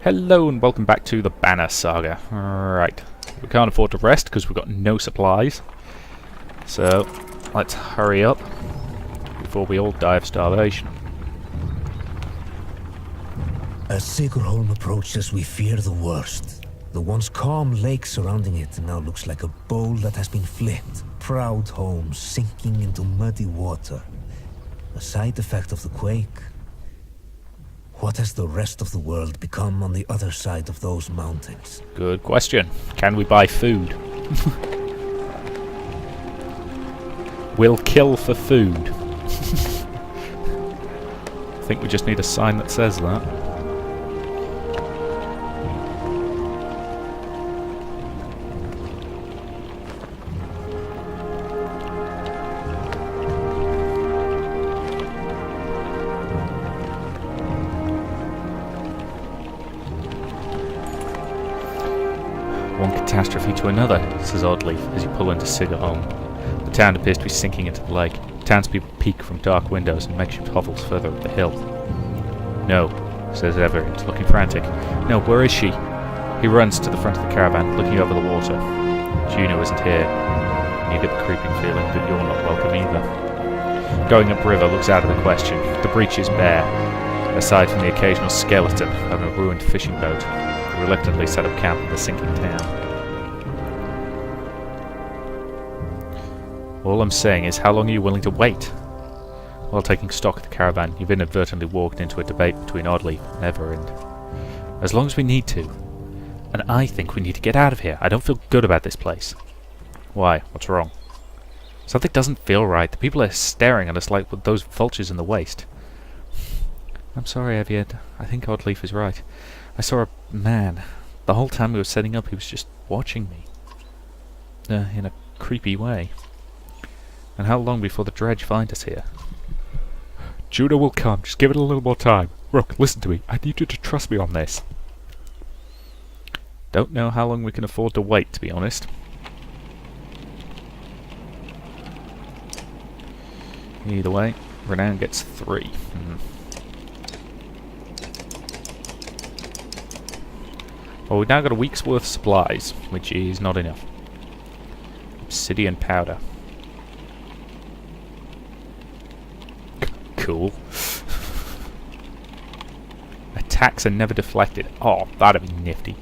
Hello and welcome back to the Banner Saga. Right, we can't afford to rest because we've got no supplies. So, let's hurry up before we all die of starvation. As Sigurholm approaches, we fear the worst. The once calm lake surrounding it now looks like a bowl that has been flipped. Proud home sinking into muddy water. A side effect of the quake. What has the rest of the world become on the other side of those mountains? Good question. Can we buy food? We'll kill for food. I think we just need a sign that says that. One catastrophe to another, says Oddleaf as you pull into Sigurholm. The town appears to be sinking into the lake. Townspeople peek from dark windows and makeshift hovels further up the hill. No, says Everett, looking frantic. No, where is she? He runs to the front of the caravan, looking over the water. Juno isn't here. And you get the creeping feeling that you're not welcome either. Going upriver looks out of the question. The breach is bare, aside from the occasional skeleton of a ruined fishing boat. Reluctantly set up camp in the sinking town. All I'm saying is, how long are you willing to wait? While taking stock of the caravan, you've inadvertently walked into a debate between Oddleaf and Everend. As long as we need to. And I think we need to get out of here. I don't feel good about this place. Why? What's wrong? Something doesn't feel right. The people are staring at us like those vultures in the waste. I'm sorry, Evied. I think Oddleaf is right. I saw a man. The whole time we were setting up, he was just watching me. In a creepy way. And how long before the dredge find us here? Juno will come. Just give it a little more time. Rook, listen to me. I need you to trust me on this. Don't know how long we can afford to wait, to be honest. Either way, Renown gets 3. Well, we've now got a week's worth of supplies, which is not enough. Obsidian powder. Cool. Attacks are never deflected. Oh, that'd be nifty.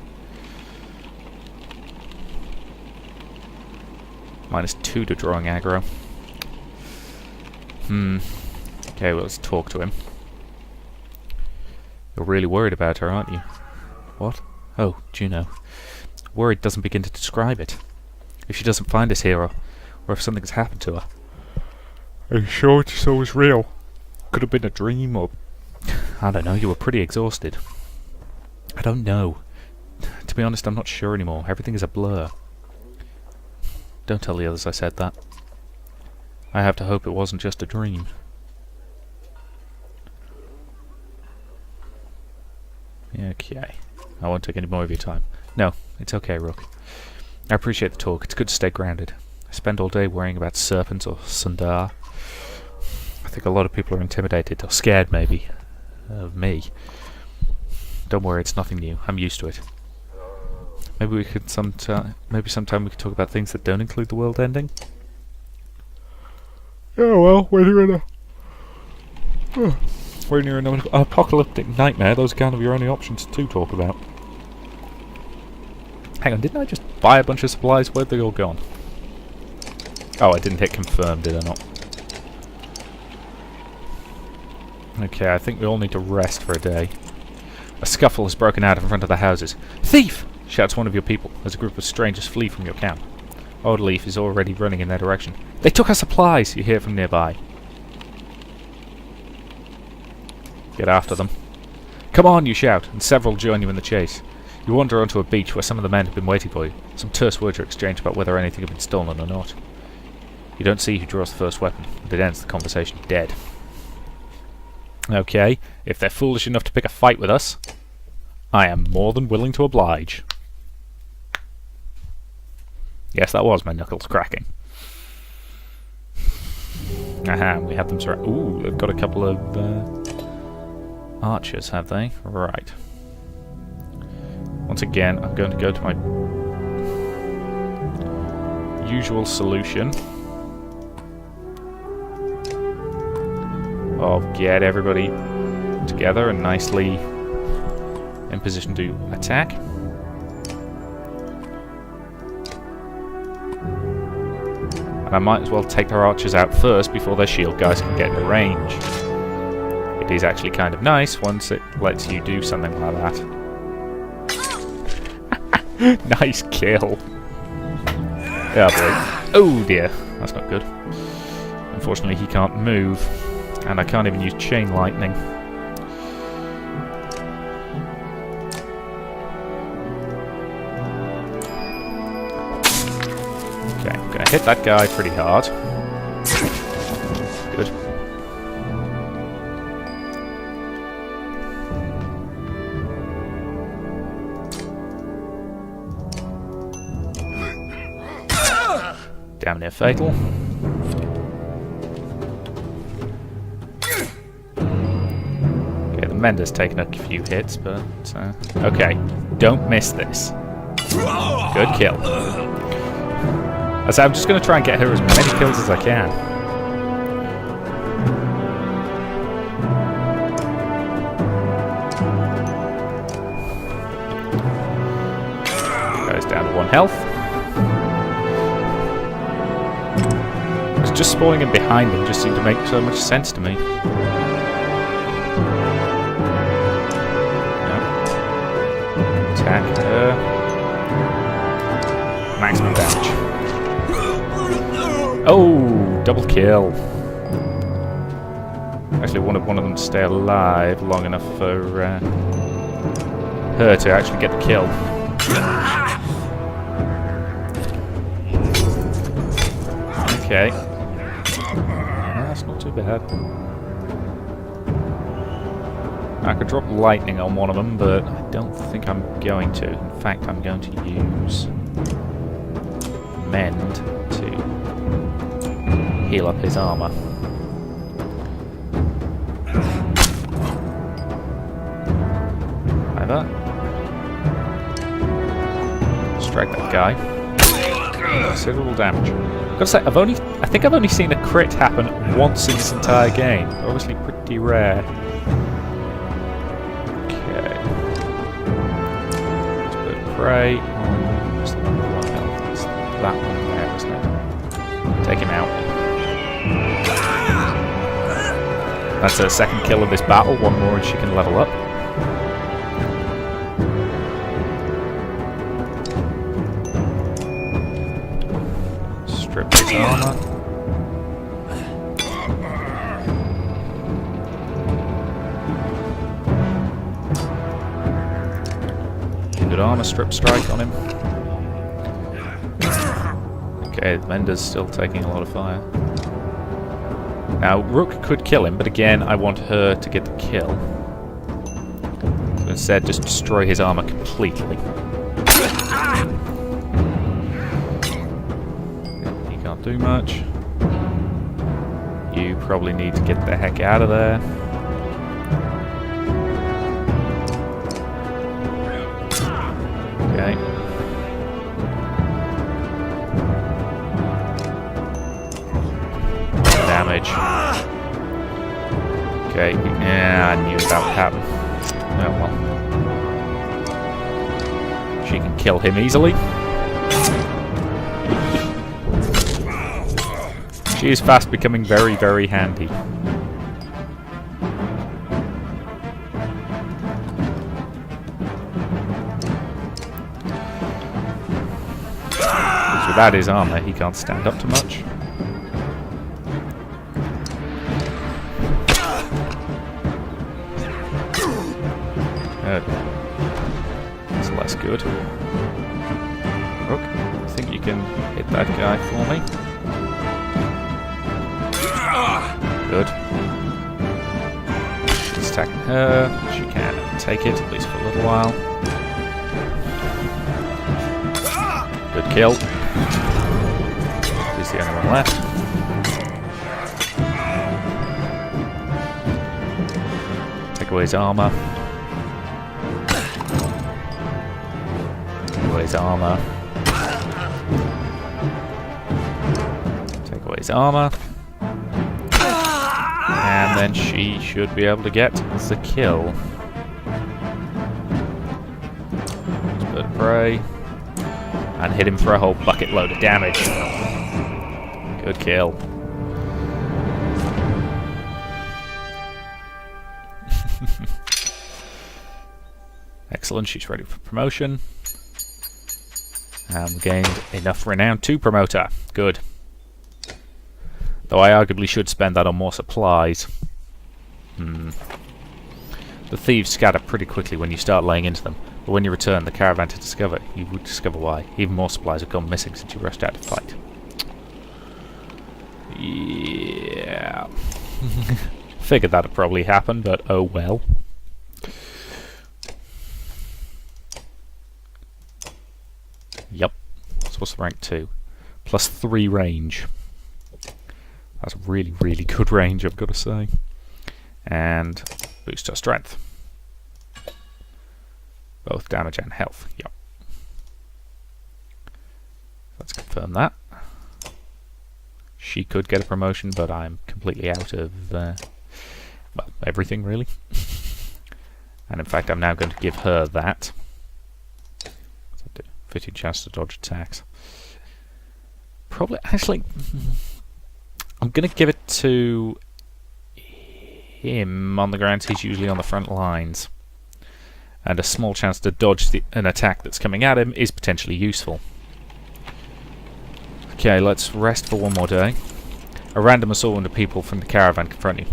-2 to drawing aggro. Okay, well, let's talk to him. You're really worried about her, aren't you? What? Oh, Juno. Worried doesn't begin to describe it. If she doesn't find us here, or if something has happened to her. Are you sure it's always real? Could have been a dream, or... I don't know, you were pretty exhausted. I don't know. To be honest, I'm not sure anymore. Everything is a blur. Don't tell the others I said that. I have to hope it wasn't just a dream. Okay. I won't take any more of your time. No, it's okay, Rook. I appreciate the talk. It's good to stay grounded. I spend all day worrying about serpents or Sundar. I think a lot of people are intimidated, or scared maybe, of me. Don't worry, it's nothing new. I'm used to it. Maybe we could sometime we could talk about things that don't include the world ending. Yeah, well, when you're in an apocalyptic nightmare, those are kind of your only options to talk about. Hang on, didn't I just buy a bunch of supplies? Where'd they all gone? Oh, I didn't hit confirm, did I not? Okay, I think we all need to rest for a day. A scuffle has broken out in front of the houses. Thief! Shouts one of your people as a group of strangers flee from your camp. Oddleaf is already running in their direction. They took our supplies, you hear from nearby. Get after them. Come on, you shout, and several join you in the chase. You wander onto a beach where some of the men have been waiting for you. Some terse words are exchanged about whether anything had been stolen or not. You don't see who draws the first weapon, but it ends the conversation dead. Okay, if they're foolish enough to pick a fight with us, I am more than willing to oblige. Yes, that was my knuckles cracking. Aha, we have them surrounded. Ooh, they've got a couple of archers, have they? Right. Once again, I'm going to go to my usual solution of get everybody together and nicely in position to attack. And I might as well take their archers out first before their shield guys can get in range. It is actually kind of nice once it lets you do something like that. Nice kill. Oh boy. Oh dear. That's not good. Unfortunately he can't move. And I can't even use chain lightning. Okay, I'm gonna hit that guy pretty hard. Good. Damn near fatal. Okay, the Mender's taken a few hits, but okay, don't miss this. Good kill. So I'm just going to try and get her as many kills as I can. Goes down to 1 health. Just spawning in behind him just seemed to make so much sense to me. No. Attack her. Maximum damage. Oh, double kill. Actually, wanted one of them to stay alive long enough for her to actually get the kill. Okay. That's not too bad. I could drop lightning on one of them, but I don't think I'm going to. In fact, I'm going to use Mend to heal up his armor. Like that. Strike that guy. Considerable damage. I've got to say, I think I've only seen a crit happen once in this entire game. Obviously pretty rare. Okay. Let's put prey on one health. It's that one there, isn't it? Take him out. That's her second kill of this battle. One more and she can level up. Strip his armor. Good armor strip strike on him. Okay, the Mender's still taking a lot of fire. Now, Rook could kill him, but again, I want her to get the kill. So instead, just destroy his armor completely. He can't do much. You probably need to get the heck out of there. Okay. Damage. Okay, yeah, I knew that would happen. Oh well. She can kill him easily. She is fast becoming very, very handy. Because without his armor, he can't stand up to much. That's less good. Rook, I think you can hit that guy for me. Good. She's attacking her. She can take it, at least for a little while. Good kill. He's the only one left. Take away his armor. his armor. Take away his armor. And then she should be able to get the kill. Bird of prey. And hit him for a whole bucket load of damage. Good kill. Excellent, she's ready for promotion. And we gained enough renown to promote her. Good. Though I arguably should spend that on more supplies. The thieves scatter pretty quickly when you start laying into them, but when you return the caravan to discover, you would discover why. Even more supplies have gone missing since you rushed out to fight. Yeah. Figured that'd probably happen, but oh well. Yep. So what's the rank 2? Plus 3 range. That's really, really good range, I've got to say. And boost our strength. Both damage and health. Yep. Let's confirm that. She could get a promotion, but I'm completely out of, well, everything, really. And in fact, I'm now going to give her that. 15 chance to dodge attacks. Probably, actually, I'm going to give it to him on the grounds he's usually on the front lines. And a small chance to dodge an attack that's coming at him is potentially useful. Okay, let's rest for one more day. A random assault into people from the caravan confront you.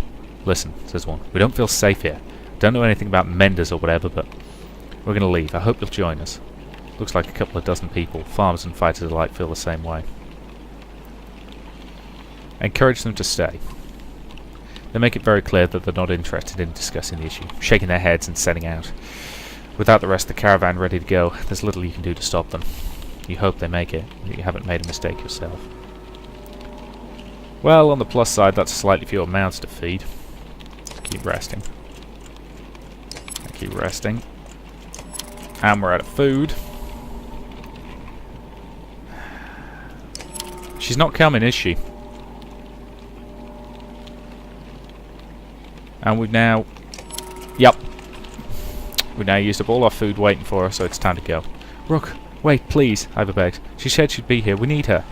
Listen, says one. We don't feel safe here. Don't know anything about menders or whatever, but we're going to leave. I hope you'll join us. Looks like a couple of dozen people. Farmers and fighters alike feel the same way. Encourage them to stay. They make it very clear that they're not interested in discussing the issue, shaking their heads and setting out. Without the rest of the caravan ready to go, there's little you can do to stop them. You hope they make it, that you haven't made a mistake yourself. Well, on the plus side, that's slightly fewer mouths to feed. Keep resting. Keep resting. And we're out of food. She's not coming, is she? And we've now... Yep. We've now used up all our food waiting for her, so it's time to go. Rook, wait, please, Ivor begged. She said she'd be here. We need her.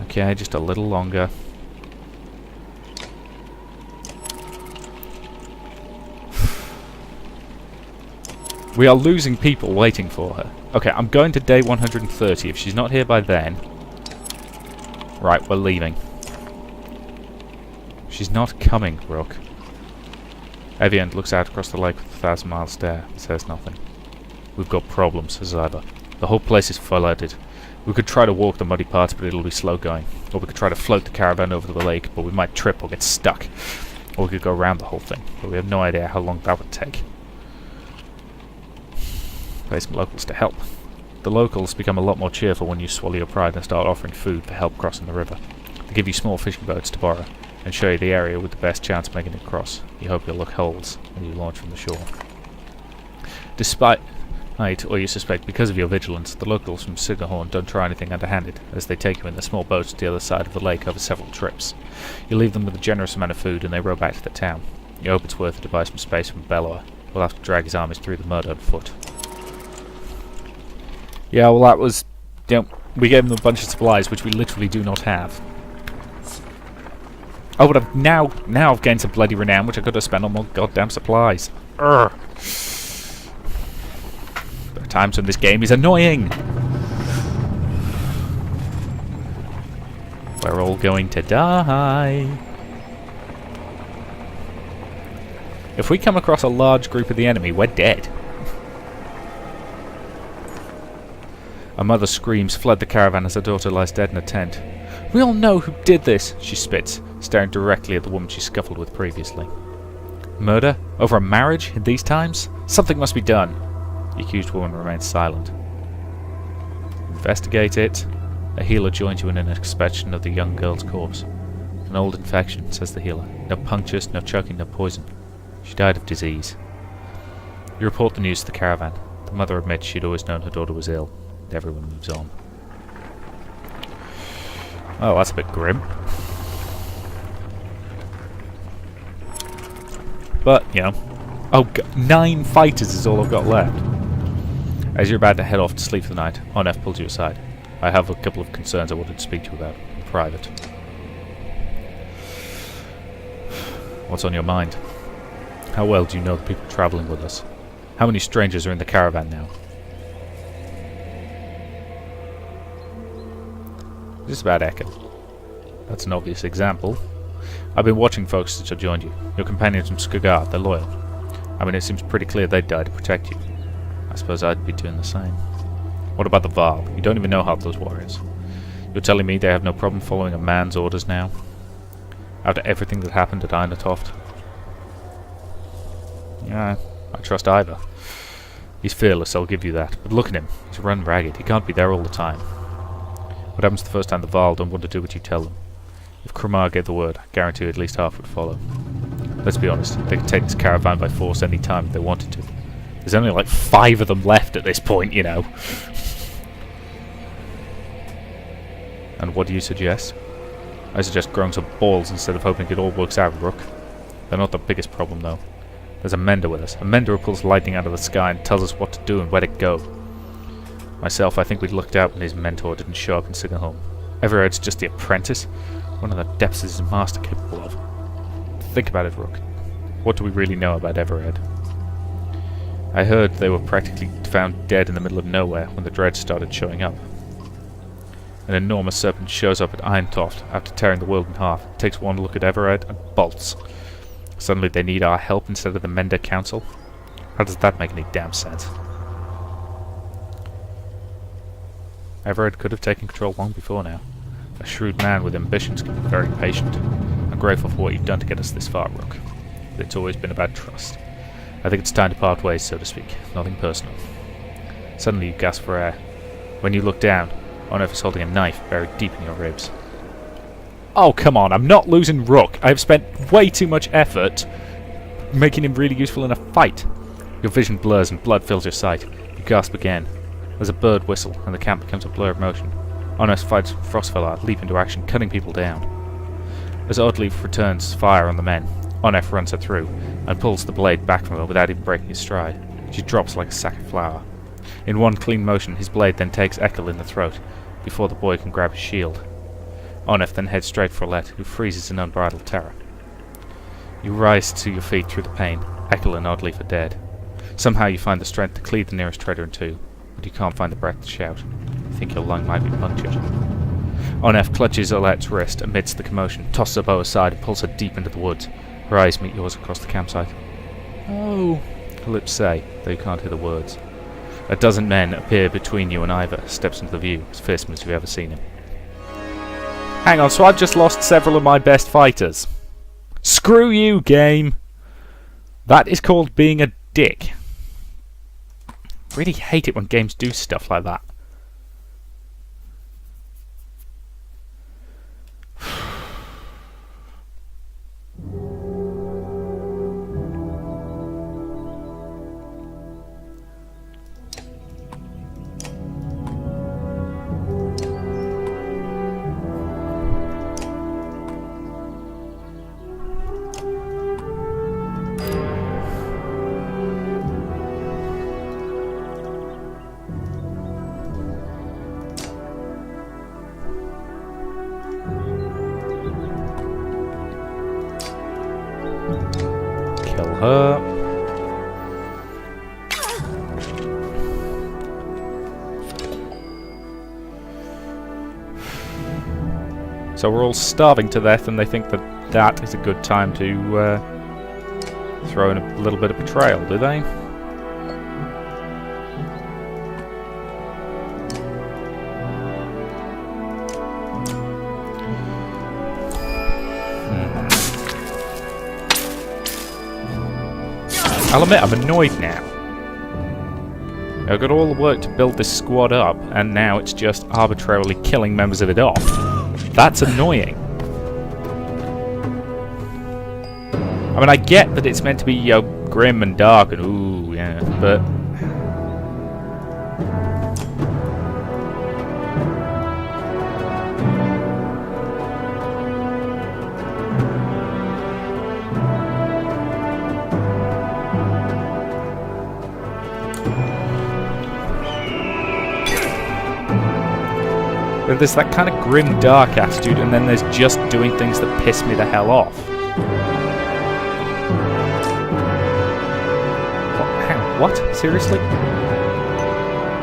Okay, just a little longer. We are losing people waiting for her. Okay, I'm going to day 130. If she's not here by then... Right, we're leaving. She's not coming, Rook. Evian looks out across the lake with a 1,000-mile stare and says nothing. We've got problems, says Ivor. The whole place is flooded. We could try to walk the muddy parts, but it'll be slow going. Or we could try to float the caravan over the lake, but we might trip or get stuck. Or we could go around the whole thing, but we have no idea how long that would take. Pay some locals to help. The locals become a lot more cheerful when you swallow your pride and start offering food for help crossing the river. They give you small fishing boats to borrow, and show you the area with the best chance of making it across. You hope you'll look holes when you launch from the shore. Despite, or you suspect because of your vigilance, the locals from Sigerhorn don't try anything underhanded, as they take you in the small boats to the other side of the lake over several trips. You leave them with a generous amount of food and they row back to the town. You hope it's worth it to buy some space from Bellower. We'll have to drag his armies through the mud on foot. Yeah, well that was... You know, we gave him a bunch of supplies which we literally do not have. Oh, but I've now I've gained some bloody renown, which I could have spent on more goddamn supplies. Urgh. There are times when this game is annoying. We're all going to die. If we come across a large group of the enemy, we're dead. A mother screams, fled the caravan as her daughter lies dead in a tent. We all know who did this, she spits, staring directly at the woman she scuffled with previously. Murder? Over a marriage? In these times? Something must be done. The accused woman remains silent. Investigate it. A healer joins you in an inspection of the young girl's corpse. An old infection, says the healer. No punctures, no choking, no poison. She died of disease. You report the news to the caravan. The mother admits she'd always known her daughter was ill. Everyone moves on. Oh, that's a bit grim. But, you know. Oh, 9 fighters is all I've got left. As you're about to head off to sleep for the night, Onef pulls you aside. I have a couple of concerns I wanted to speak to you about, in private. What's on your mind? How well do you know the people travelling with us? How many strangers are in the caravan now? Just about Echo. That's an obvious example. I've been watching folks since I joined you. Your companions from Skagar, they're loyal. I mean, it seems pretty clear they'd die to protect you. I suppose I'd be doing the same. What about the Varl? You don't even know half those warriors. You're telling me they have no problem following a man's orders now? After everything that happened at Einatoft? Yeah, I trust Ivar. He's fearless, I'll give you that. But look at him. He's run ragged. He can't be there all the time. What happens the first time the Varl don't want to do what you tell them? If Krumar gave the word, I guarantee at least half would follow. Let's be honest, they could take this caravan by force any time if they wanted to. There's only like 5 of them left at this point, you know. And what do you suggest? I suggest growing some balls instead of hoping it all works out, Rook. They're not the biggest problem, though. There's a mender with us. A mender who pulls lightning out of the sky and tells us what to do and where to go. Myself, I think we'd lucked out when his mentor didn't show up in Sigurholm. Everard's just the apprentice. One of the depths is his master capable of. Think about it, Rook. What do we really know about Everard? I heard they were practically found dead in the middle of nowhere when the dread started showing up. An enormous serpent shows up at Einatoft after tearing the world in half, takes one look at Everard and bolts. Suddenly they need our help instead of the Mender Council? How does that make any damn sense? Everard could have taken control long before now. A shrewd man with ambitions can be very patient. I'm grateful for what you've done to get us this far, Rook. But it's always been about trust. I think it's time to part ways, so to speak. Nothing personal. Suddenly you gasp for air. When you look down, Onef is holding a knife buried deep in your ribs. Oh, come on, I'm not losing Rook. I have spent way too much effort making him really useful in a fight. Your vision blurs and blood fills your sight. You gasp again. There's a bird whistle, and the camp becomes a blur of motion. Onef fights Frostfellar, leap into action, cutting people down. As Oddleaf returns fire on the men, Onef runs her through, and pulls the blade back from her without even breaking his stride. She drops like a sack of flour. In one clean motion, his blade then takes Ekkel in the throat, before the boy can grab his shield. Onef then heads straight for Let, who freezes in unbridled terror. You rise to your feet through the pain. Ekkel and Oddleaf are dead. Somehow you find the strength to cleave the nearest traitor in two, but you can't find the breath to shout. You think your lung might be punctured. Onef clutches Olette's wrist amidst the commotion, tosses her bow aside and pulls her deep into the woods. Her eyes meet yours across the campsite. Oh, her lips say, though you can't hear the words. A dozen men appear between you and Ivar, steps into the view, as fearsome as you've ever seen him. Hang on, so I've just lost several of my best fighters. Screw you, game! That is called being a dick. Really hate it when games do stuff like that. Kill her. So we're all starving to death, and they think that that is a good time to throw in a little bit of betrayal, do they? I'll admit, I'm annoyed now. I've got all the work to build this squad up, and now it's just arbitrarily killing members of it off. That's annoying. I mean, I get that it's meant to be, you know, grim and dark and ooh, yeah, but there's that kind of grim, dark attitude, and then there's just doing things that piss me the hell off. What? Seriously?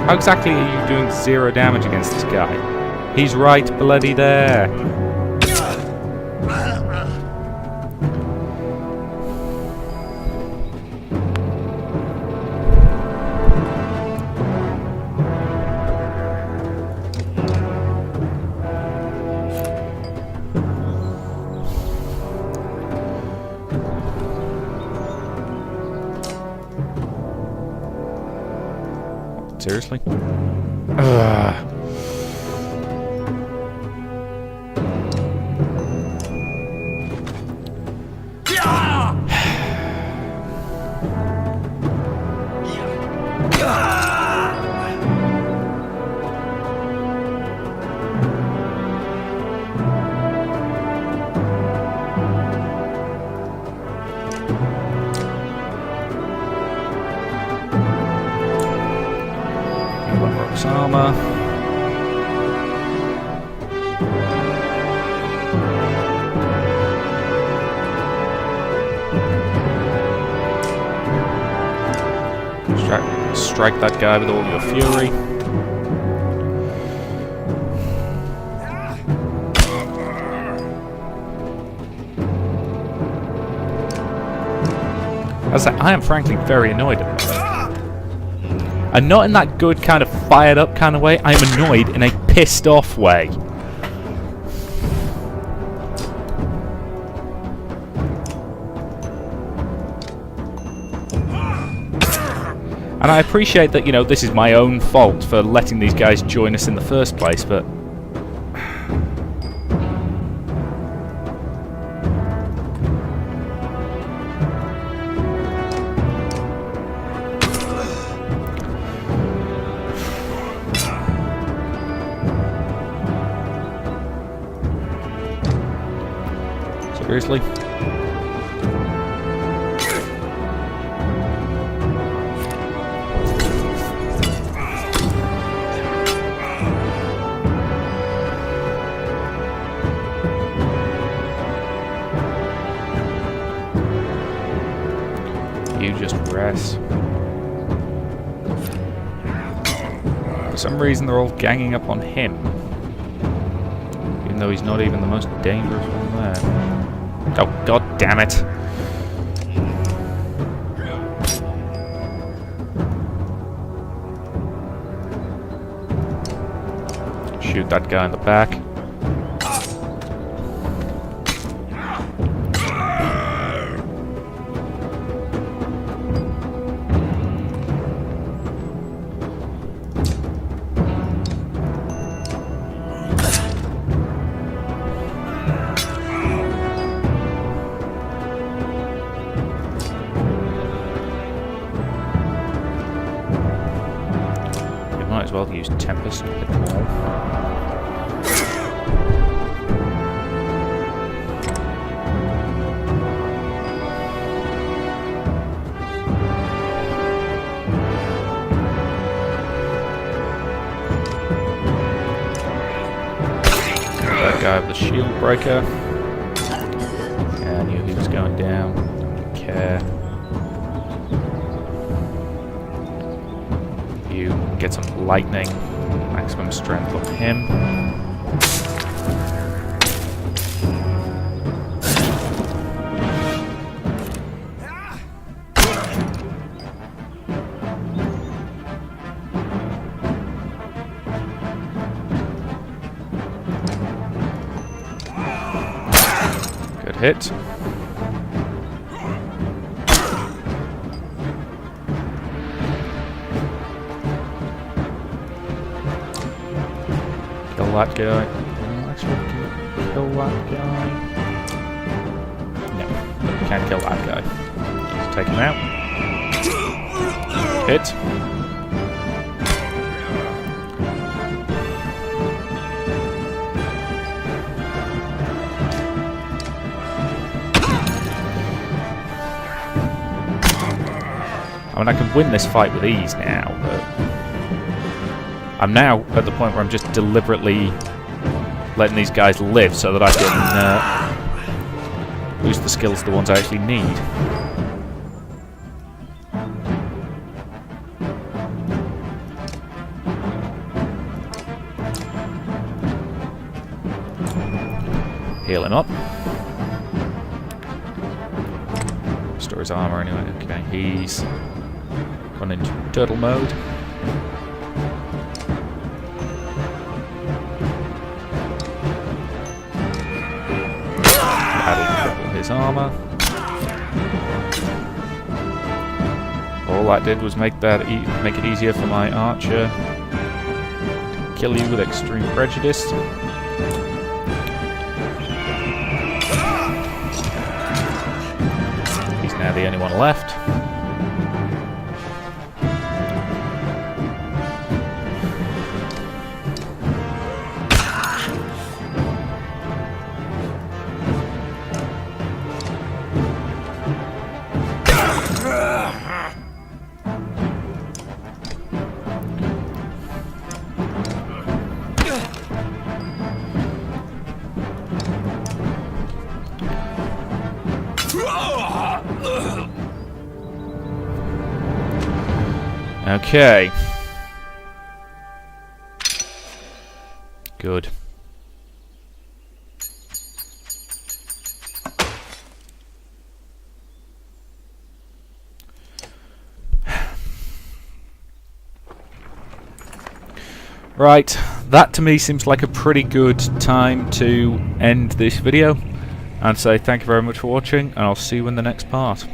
How exactly are you doing 0 damage against this guy? He's right bloody there. Seriously? Ugh. Armor. Strike that guy with all your fury. As I am frankly very annoyed at this. And not in that good kind of fired up kind of way, I'm annoyed in a pissed off way. And I appreciate that, you know, this is my own fault for letting these guys join us in the first place, but... Seriously? You just rest. For some reason they're all ganging up on him. Even though he's not even the most dangerous one there. Oh, god damn it. Shoot that guy in the back. Might as well use Tempest a bit more. That guy with the shield breaker. Yeah, I knew he was going down. Didn't care. You get some lightning, maximum strength on him. Good hit. That guy. Actually, can you kill that guy? No, can't kill that guy. Just take him out. Hit. I mean, I can win this fight with ease now, but I'm now at the point where I'm just deliberately letting these guys live so that I can use the skills, the ones I actually need. Heal him up. Restore his armor anyway. Okay, he's gone into turtle mode. That'll triple his armor. All that did was make it easier for my archer to kill you with extreme prejudice. He's now the only one left. Okay. Good. Right, that to me seems like a pretty good time to end this video and say thank you very much for watching, and I'll see you in the next part.